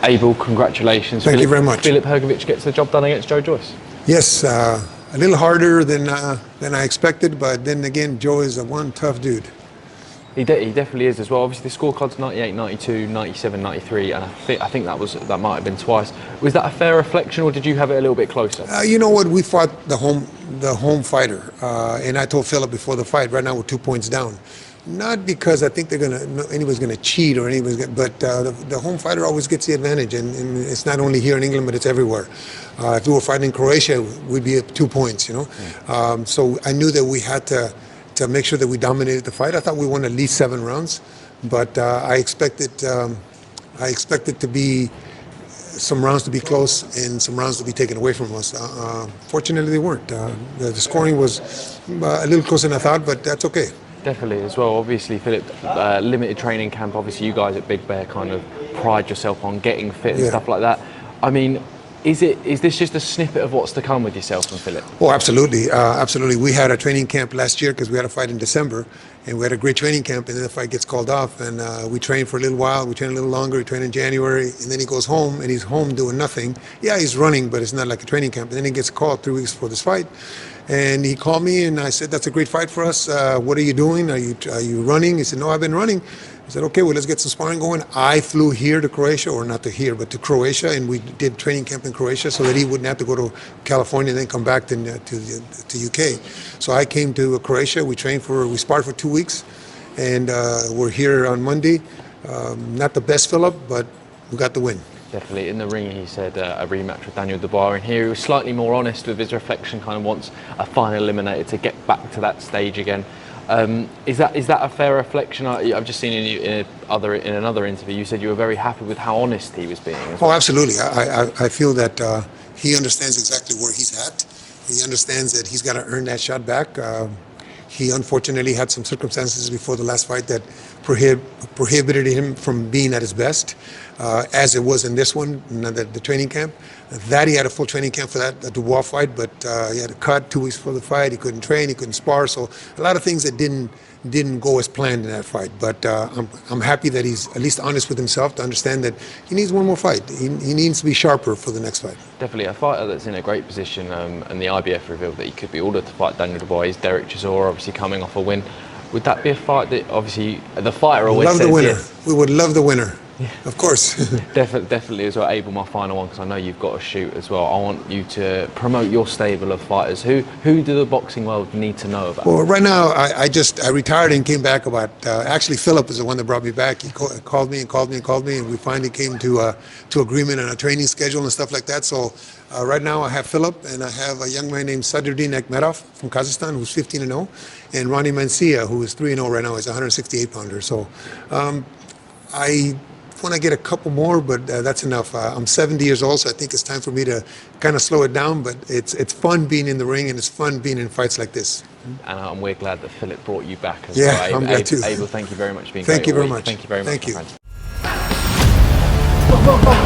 Abel, congratulations. Thank you very much. Filip Hrgovic gets the job done against Joe Joyce. Yes, a little harder than I expected, but then again, Joe is one tough dude. He definitely is as well. Obviously, the scorecard's 98, 92, 97, 93, and I think that might have been twice. Was that a fair reflection, or did you have it a little bit closer? You know what? We fought the home fighter, and I told Filip before the fight. Right now, we're 2 points down. Not because I think anybody's gonna cheat or but the home fighter always gets the advantage, and it's not only here in England, but it's everywhere. If we were fighting in Croatia, we'd be at 2 points, you know. So I knew that we had to make sure that we dominated the fight. I thought we won at least 7 rounds, but I expected to be some rounds to be close and some rounds to be taken away from us. Fortunately, they weren't. The scoring was a little closer than I thought, but that's okay. Definitely as well. Obviously, Filip, limited training camp. Obviously, you guys at Big Bear kind of pride yourself on getting fit and stuff like that. I mean, is this just a snippet of what's to come with yourself and Filip? Oh, absolutely, absolutely. We had a training camp last year because we had a fight in December, and we had a great training camp, and then the fight gets called off, and we trained for a little while. We trained a little longer. We trained in January, and then he goes home, and he's home doing nothing. Yeah, he's running, but it's not like a training camp. And then he gets called 3 weeks before this fight. And he called me, and I said, "That's a great fight for us. What are you doing? Are you running?" He said, "No, I've been running." I said, "Okay, well, let's get some sparring going." I flew here to Croatia, or not to here, but to Croatia, and we did training camp in Croatia so that he wouldn't have to go to California and then come back to UK. So I came to Croatia. We sparred for 2 weeks, and we're here on Monday. Not the best Filip, but we got the win. Definitely. In the ring, he said a rematch with Daniel Dubois, and here he was slightly more honest with his reflection, kind of wants a final eliminator to get back to that stage again. Is that a fair reflection? I've just seen in another interview, you said you were very happy with how honest he was being. Oh, absolutely. I feel that he understands exactly where he's at. He understands that he's got to earn that shot back. He unfortunately had some circumstances before the last fight that prohibited him from being at his best, as it was in this one, the training camp. That he had a full training camp for that Dubois fight, but he had a cut 2 weeks before the fight. He couldn't train, he couldn't spar, so a lot of things that didn't go as planned in that fight. But I'm happy that he's at least honest with himself to understand that he needs one more fight. He needs to be sharper for the next fight. Definitely a fighter that's in a great position, and the IBF revealed that he could be ordered to fight Daniel Dubois. Derek Chisora obviously coming off a win. Would that be a fight that obviously the fighter always says the winner? Yes? We would love the winner. Yeah. Of course. Definitely as well. Abel, my final one, because I know you've got to shoot as well. I want you to promote your stable of fighters. Who do the boxing world need to know about? Well, right now, I retired and came back about, actually Filip is the one that brought me back. He called me, and we finally came to agreement on a training schedule and stuff like that. So right now I have Filip, and I have a young man named Sadruddin Akhmedov from Kazakhstan, who's 15-0, and Ronnie Mancia, who is 3-0 right now. He's a 168-pounder. So I want to get a couple more, but that's enough. I'm 70 years old, so I think it's time for me to kind of slow it down, but it's fun being in the ring, and it's fun being in fights like this. And we're glad that Filip brought you back as well. Yeah, I'm glad too. Abel, thank you very much for being Thank you very much. Thank you very much. Thank you.